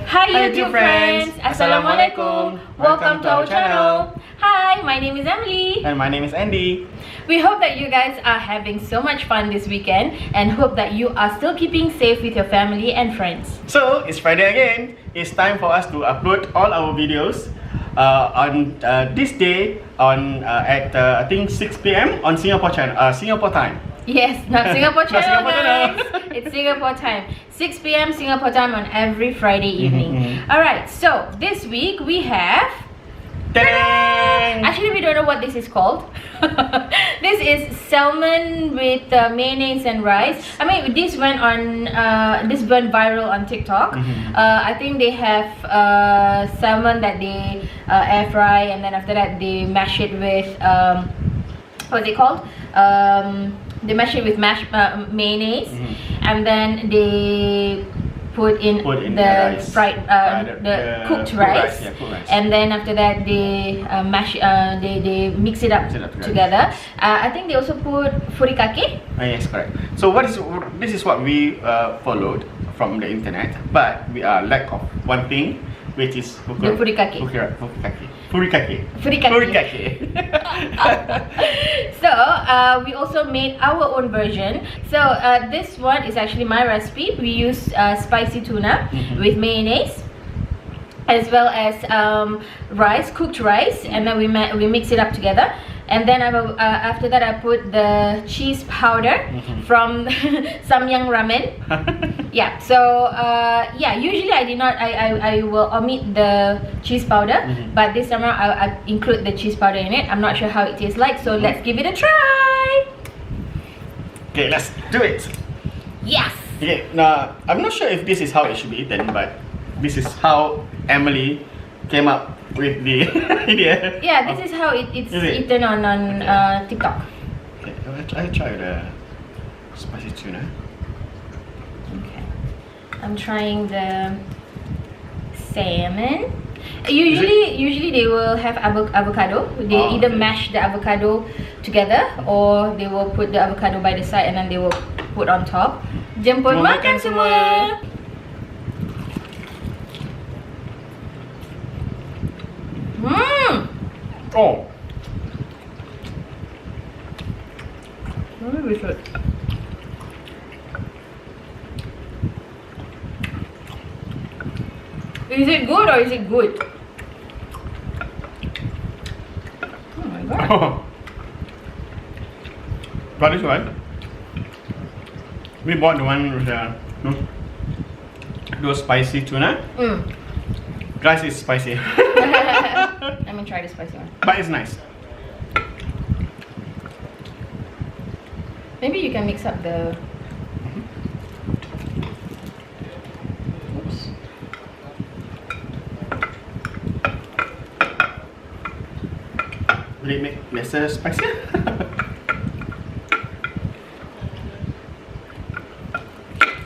Hi YouTube friends! Assalamualaikum! Welcome to our channel! Hi, my name is Emily. And my name is Andy. We hope that you guys are having so much fun this weekend and hope that you are still keeping safe with your family and friends. So, it's Friday again. It's time for us to upload all our videos on this day at I think 6 p.m. on Singapore time. Yes, not Singapore channel, Singapore guys. It's Singapore time. 6 p.m. Singapore time on every Friday evening. Alright, so this week we have... Actually, we don't know what this is called. This is salmon with mayonnaise and rice. I mean, this went viral on TikTok. I think they have salmon that they air fry, and then after that they mash it with what's it called? They mash it with mayonnaise, and then they put in the cooked rice. And then after that they they mix it up together. I think they also put furikake. Yes, correct. So this is what we followed from the internet, but we are lack of one thing, which is the furikake. So we also made our own version. So this one is actually my recipe. We use spicy tuna with mayonnaise, as well as rice, cooked rice, and then we mix it up together. And then after that I put the cheese powder from Samyang ramen. Yeah, so yeah, usually I will omit the cheese powder, but this time around I include the cheese powder in it. I'm not sure how it tastes like, so let's give it a try. Okay, let's do it. Yes. Okay, now I'm not sure if this is how it should be eaten, but this is how Emily came up with the idea. Yeah, this is how it's eaten on TikTok. Okay, I'll try the spicy tuna. Okay, I'm trying the salmon. Usually they will have avocado. They either mash the avocado together, or they will put the avocado by the side and then they will put on top. Jemput makan semua. Oh. Maybe we should. Is it good or is it good? Oh my god. Got this one. We bought the one with those spicy tuna. Rice is spicy. Let me try the spicy one. But it's nice. Maybe you can mix up the... Oops. Will it make lesser spicy?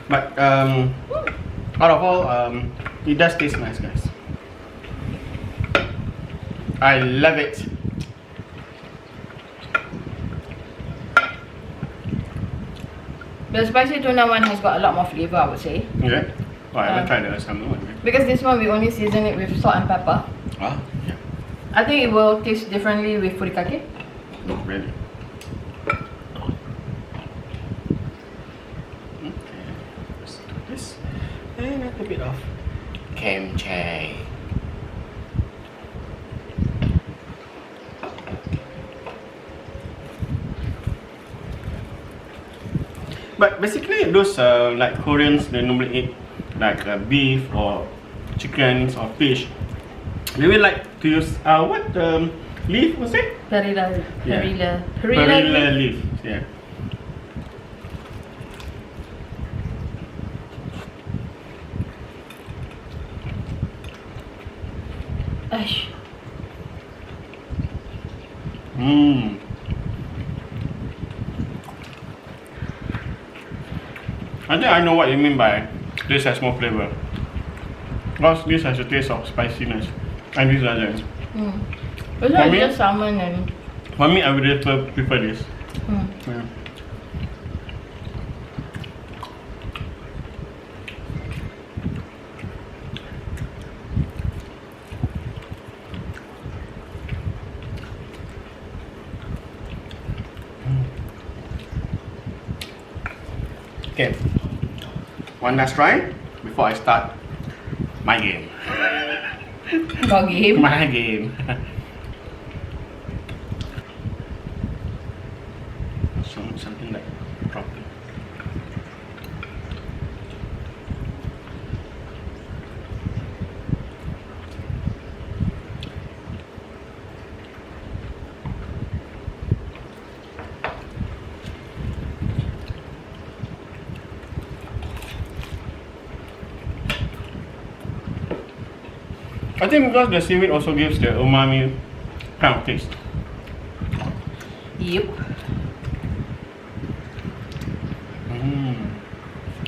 But out of all, it does taste nice, guys. I love it. The spicy tuna one has got a lot more flavor, I would say. Yeah. Well, I haven't tried the salmon one. Because this one we only season it with salt and pepper. Ah, yeah. I think it will taste differently with furikake. Oh, really? Okay. Let's do this. And a little bit of kimchi. But basically, those like Koreans, they normally eat like beef or chickens or fish. They will like to use what leaf was it? Perilla leaf. Yeah. Ash. I think I know what you mean by this has more flavor. Because this has a taste of spiciness, and this doesn't. It's not just salmon and... For me, I would prefer this. Yeah. Okay. One last try before I start my game. Your game. My game. Something like proper. I think because the seaweed also gives the umami kind of taste. Yep.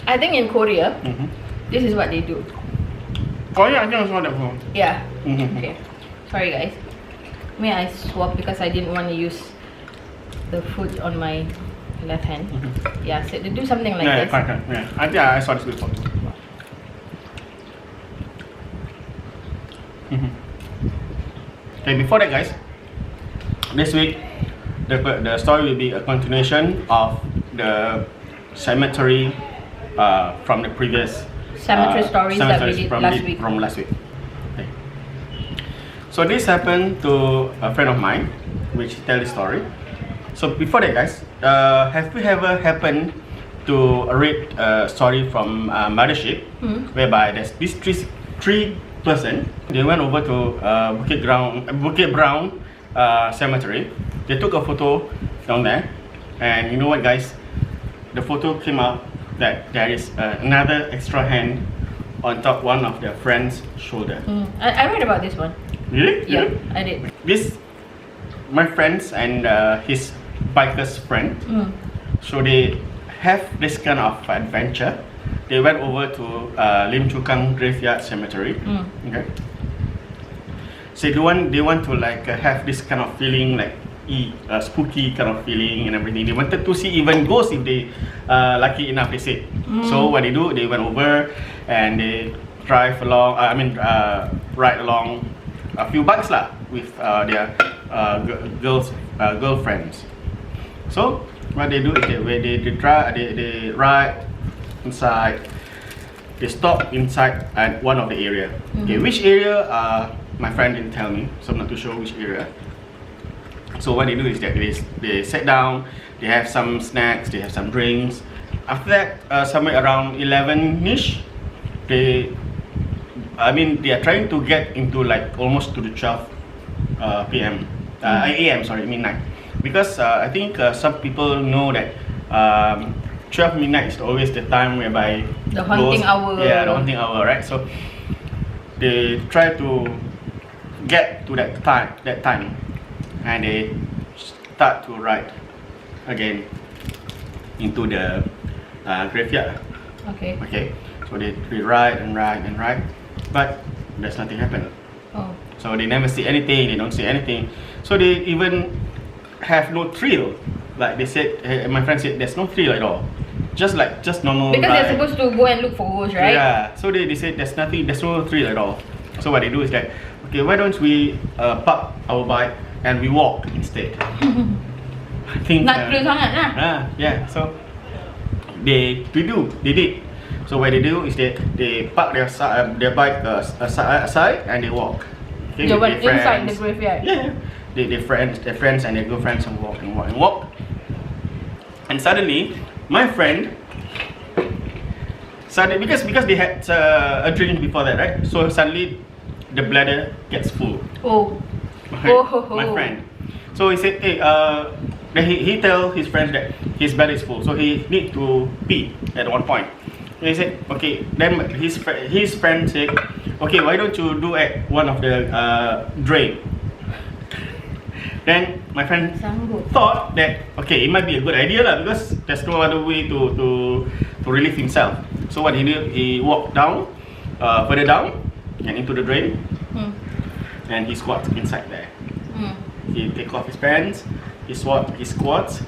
I think in Korea, this is what they do. Korea, I think I saw that before. Yeah. Okay. Sorry guys. May I swap because I didn't want to use the food on my left hand. Yeah, so they do something like Yeah, this. yeah. I think I saw this before. Okay, before that, guys, this week the story will be a continuation of the cemetery from the previous Cemetery stories that we did last week. From last week. Okay. So this happened to a friend of mine, which tell the story. So before that, guys, have you ever happened to read a story from Mothership, whereby there's these three person, they went over to Bukit Brown cemetery. They took a photo down there, and you know what, guys? The photo came out that there is another extra hand on top one of their friend's shoulder. I read about this one. Really? Yeah, Really? I did. This, my friends and his biker's friend. So they have this kind of adventure. They went over to Lim Chu Kang Graveyard Cemetery. Okay. So they want to like have this kind of feeling, like spooky kind of feeling and everything. They wanted to see even ghosts if they lucky enough, they said. So what they do, they went over and they drive along. Ride along a few bikes lah with their girlfriends. So what they do is they ride inside. They stop inside at one of the area. Okay, which area? My friend didn't tell me, so I'm not too sure which area. So what they do is that they sit down, they have some snacks, they have some drinks. After that, somewhere around 11ish, they are trying to get into like almost to the 12 p.m. AM, sorry, midnight. Because I think some people know that 12 midnight is always the time whereby the haunting hour. Yeah, the haunting hour, right? So they try to get to that time, and they start to ride again into the graveyard. Okay. Okay. So they ride and ride, but there's nothing happen. Oh. So they never see anything. They don't see anything. So they even have no thrill. Like they said, my friend said, there's no thrill at all. Just normal. Because they're supposed to go and look for ghosts, right? Yeah. So they said there's no thrill at all. So what they do is that, okay, why don't we park our bike and we walk instead? I think. Nak thrill sangat lah. Yeah. So they did. So what they do is they park their bike aside and they walk. Okay, They went inside the graveyard. Yeah. Their friends and their girlfriends and walk. And suddenly, my friend, because they had a drink before that, right? So suddenly, the bladder gets full. Oh. Okay? My friend. So he said, hey, he tell his friends that his bladder is full, so he need to pee at one point. And he said, okay. Then his friend said, okay, why don't you do at one of the drain? Then my friend thought that, okay, it might be a good idea lah, because there's no other way to relieve himself. So what he did, he walked down, further down, and into the drain, and he squats inside there. He take off his pants, he squats.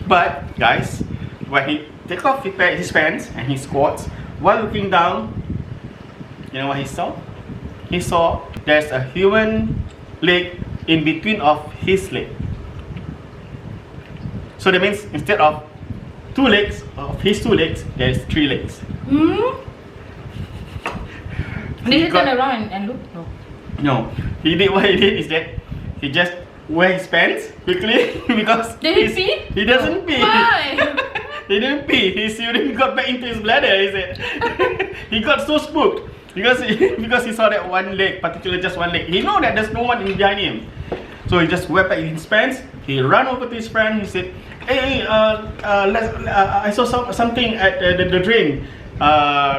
But guys, when he take off his pants and he squats, while looking down, you know what he saw? He saw there's a human leg in between of his leg. So that means instead of 2 legs, of his 2 legs, there's 3 legs. Did he turn around and look? No. No, what he did is that he just wear his pants quickly because Did he pee? He doesn't pee. Why? He didn't pee. His urine got back into his bladder. He said he got so spooked because he saw that one leg, particularly just one leg. He know that there's no one behind him, so he just wear back his pants. He ran over to his friend. He said, "Hey, I saw something at the drain."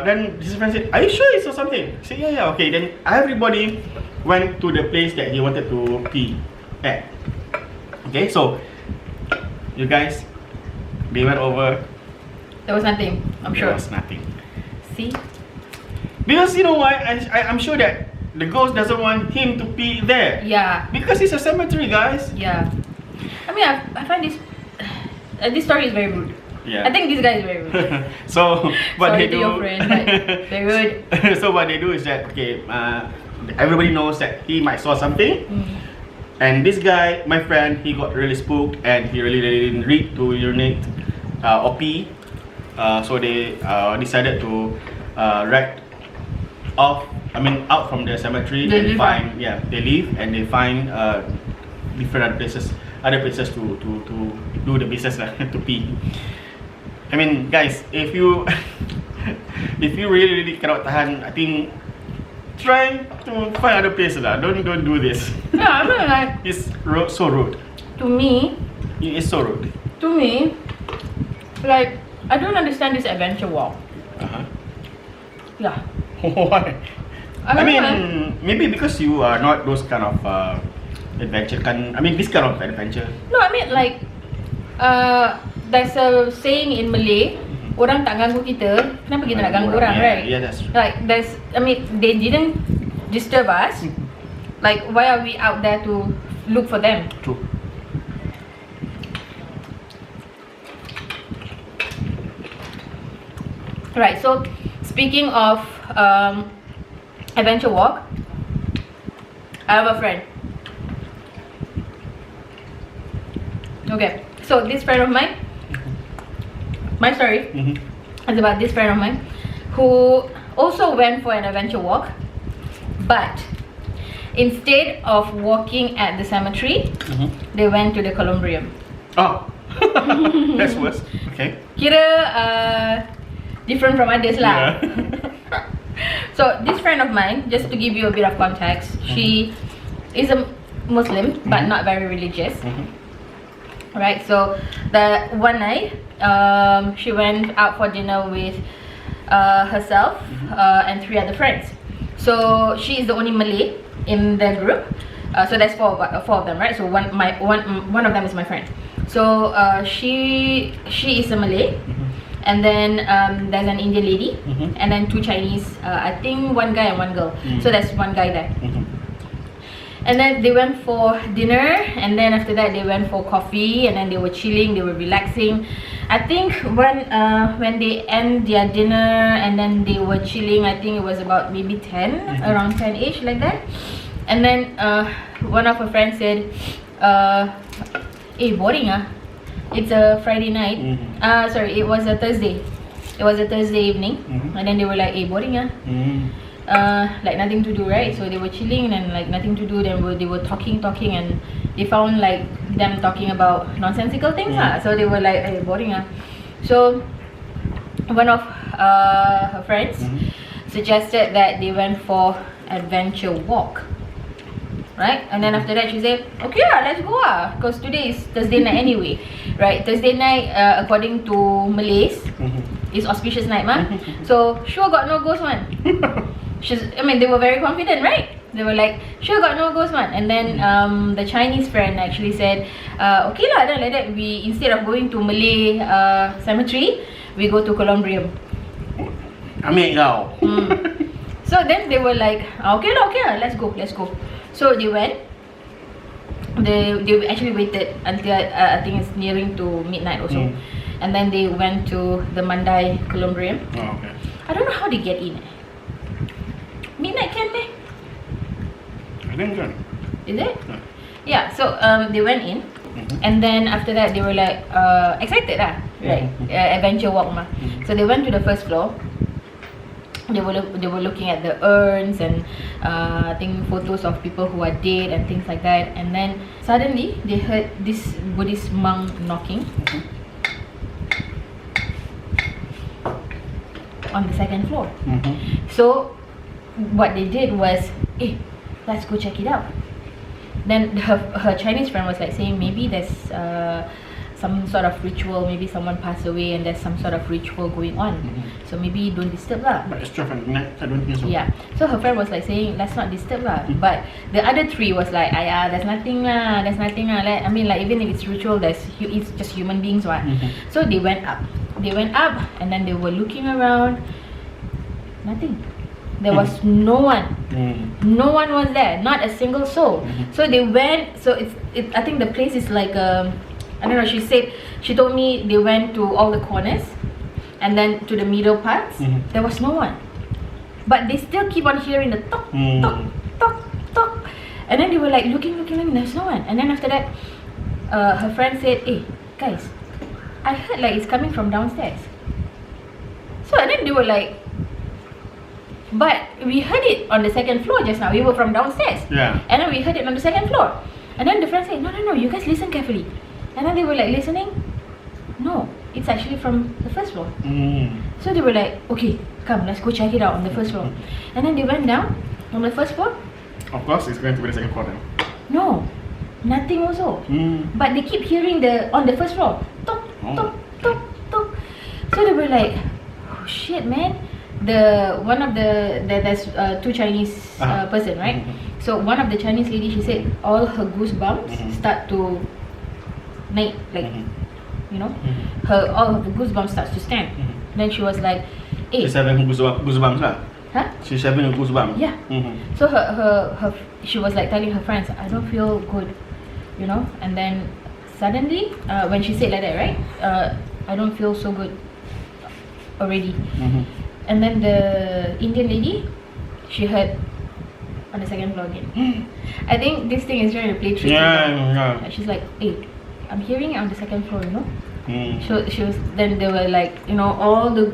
Then his friend said, "Are you sure you saw something?" He said, "Yeah. Okay." Then everybody went to the place that he wanted to pee at. Okay, so you guys, they went over. There was nothing. I'm sure. There was nothing. See? Because you know why? I'm sure that the ghost doesn't want him to pee there. Yeah. Because it's a cemetery, guys. Yeah. I mean, I find this story is very rude. Yeah. I think this guy is very rude. So what Sorry they to do? your friend, but very rude. So what they do is that everybody knows that he might saw something, and this guy, my friend, he got really spooked and he really didn't read to urinate or pee. So they decided to ride out from the cemetery and they leave and they find different other places to do the business to pee. I mean, guys, if you really cannot tahan, I think try to find other places lah. Don't do this. Yeah, I mean, like, It's so rude. to me, It is so rude. like, I don't understand this adventure walk. Yeah. Why? I don't know, maybe because you are not those kind of adventure. This kind of adventure. No, I mean like, there's a saying in Malay, orang tak ganggu kita, kenapa kita nak ganggu orang, right? Yeah, that's true. Like, they didn't disturb us. Like, why are we out there to look for them? True. Right, so speaking of adventure walk, I have a friend. Okay, so this friend of mine, my story is about this friend of mine who also went for an adventure walk, but instead of walking at the cemetery, they went to the columbarium. Oh, that's worse. Okay. Kira different from others lah. Yeah. So this friend of mine, just to give you a bit of context, she is a Muslim but not very religious. Right, so the one night she went out for dinner with herself and 3 other friends. So she is the only Malay in the group. So there's four of them, right? So one of them is my friend. So she is a Malay, and then there's an Indian lady, and then 2 Chinese. I think 1 guy and 1 girl. So there's 1 guy there. And then they went for dinner, and then after that they went for coffee, and then they were chilling, they were relaxing. I think when they end their dinner and then they were chilling, I think it was about maybe 10, around 10-ish, like that. And then one of her friends said, boring ah. It's a Friday night. Sorry, it was a Thursday. It was a Thursday evening. And then they were like, boring ah. Like nothing to do, right? So they were chilling and like nothing to do. Then they were talking, and they found like them talking about nonsensical things lah. So they were like, boring ah. So one of her friends suggested that they went for adventure walk, right? And then after that she said, okay lah, let's go ah, because today is Thursday night anyway, right? Thursday night according to Malays is auspicious night mah. So sure got no ghost one. They were very confident, right? They were like, sure got no ghost one. And then the Chinese friend actually said, okay lah, then like that we, instead of going to Malay cemetery, we go to columbarium. So then they were like, okay lah, let's go. So they went. They actually waited until I think it's nearing to midnight also. And then they went to the Mandai columbarium. Oh, okay. I don't know how they get in. Midnight can meh? I think so. Is it? Yeah, so they went in, and then after that they were like excited lah. right? Adventure walk mah. So they went to the first floor. They were looking at the urns and I think photos of people who are dead and things like that. And then suddenly they heard this Buddhist monk knocking on the second floor. So what they did was, hey, let's go check it out. Then her Chinese friend was like saying maybe there's some sort of ritual, maybe someone passed away and there's some sort of ritual going on. So maybe don't disturb lah. But it's 12 at night, I don't think so. Yeah. So her friend was like saying, let's not disturb lah. But the other three was like, ayah, there's nothing lah, there's nothing lah. Like, I mean, like even if it's ritual, it's just human beings, what? So they went up. They went up and then they were looking around. Nothing. There was no one. No one was there. Not a single soul. So they went. So I think the place is like I don't know. She told me they went to all the corners, and then to the middle parts. There was no one. But they still keep on hearing the tok tok tok tok, and then they were like looking. There's no one. And then after that, her friend said, "Hey guys, I heard like it's coming from downstairs." So and then they were like, but we heard it on the second floor just now. We were from downstairs. Yeah. And then we heard it on the second floor. And then the friend said, no, you guys listen carefully. And then they were like listening. No, it's actually from the first floor. So they were like, okay, come, let's go check it out on the first floor. And then they went down on the first floor. Of course, it's going to be the second floor then. No, nothing also. But they keep hearing on the first floor. Tok, tok, tok, tok. So they were like, oh shit, man. There's two Chinese person, right? So one of the Chinese lady, she said all her goosebumps start to naik, like you know, all of the goosebumps starts to stand. Then she was like, hey, she's having goosebumps lah. Huh? She's having a goosebump. Yeah. So she was like telling her friends, I don't feel good, you know. And then suddenly, when she said like that, right? I don't feel so good already. And then the Indian lady, she heard on the second floor again. I think this thing is trying to play tricky. Yeah. She's like, hey, I'm hearing it on the second floor, you know. So she was. Then they were like, you know, all the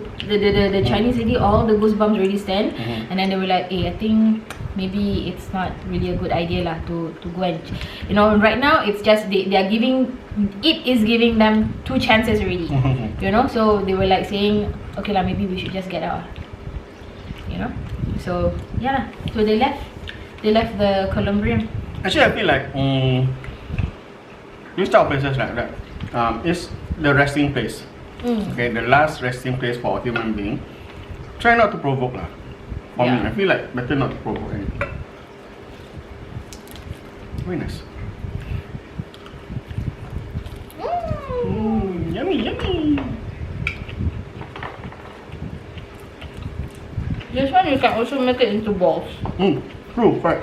Chinese lady, all the goosebumps really stand. And then they were like, hey, I think maybe it's not really a good idea lah to go and, you know, right now it's just they are giving, it is giving them 2 chances already. You know, so they were like saying, okay lah, maybe we should just get out, you know. So yeah, so they left the columbarium. Actually, I feel like this type of places like that is the resting place. Okay, the last resting place for a human being. Try not to provoke lah. For me, I feel like better not to provoke anything. Very nice. Yummy. This one you can also make it into balls. True, right.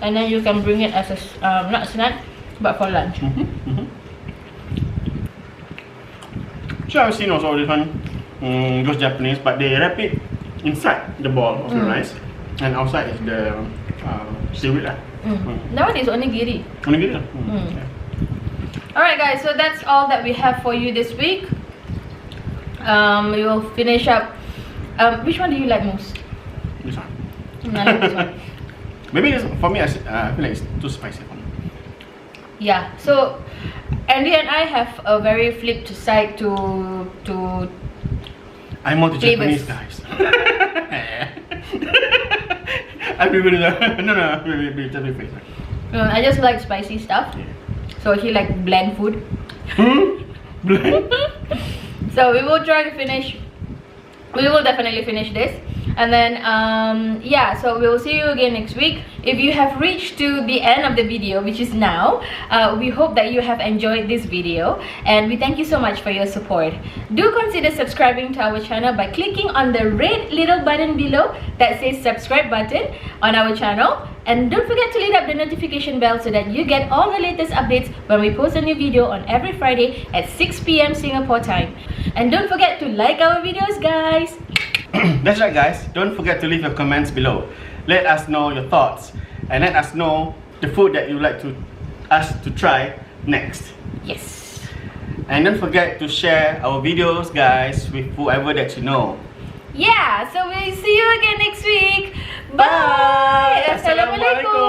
And then you can bring it as a not snack, but for lunch. So I've seen also this one, those Japanese, but they wrap it inside the ball of the rice, and outside is the seaweed lah. That one is onigiri. Onigiri. Yeah. Alright guys, so that's all that we have for you this week. We will finish up. Which one do you like most? This one. I like this one. Maybe for me, I feel like it's too spicy for me. Yeah, so Andy and I have a very flipped side to I'm more the flavors. Japanese guys. I really no, be just be face. I just like spicy stuff. Yeah. So he like bland food. Bland? So we will try to finish. We will definitely finish this. And then yeah, so we will see you again next week. If you have reached to the end of the video, which is now, we hope that you have enjoyed this video, and we thank you so much for your support. Do consider subscribing to our channel by clicking on the red little button below that says subscribe button on our channel, and don't forget to lit up the notification bell so that you get all the latest updates when we post a new video on every Friday at 6 PM Singapore time. And don't forget to like our videos, guys. That's right, guys. Don't forget to leave your comments below. Let us know your thoughts, and let us know the food that you would like us to try next. Yes. And don't forget to share our videos, guys, with whoever that you know. Yeah, so we'll see you again next week. Bye. Bye. Assalamualaikum.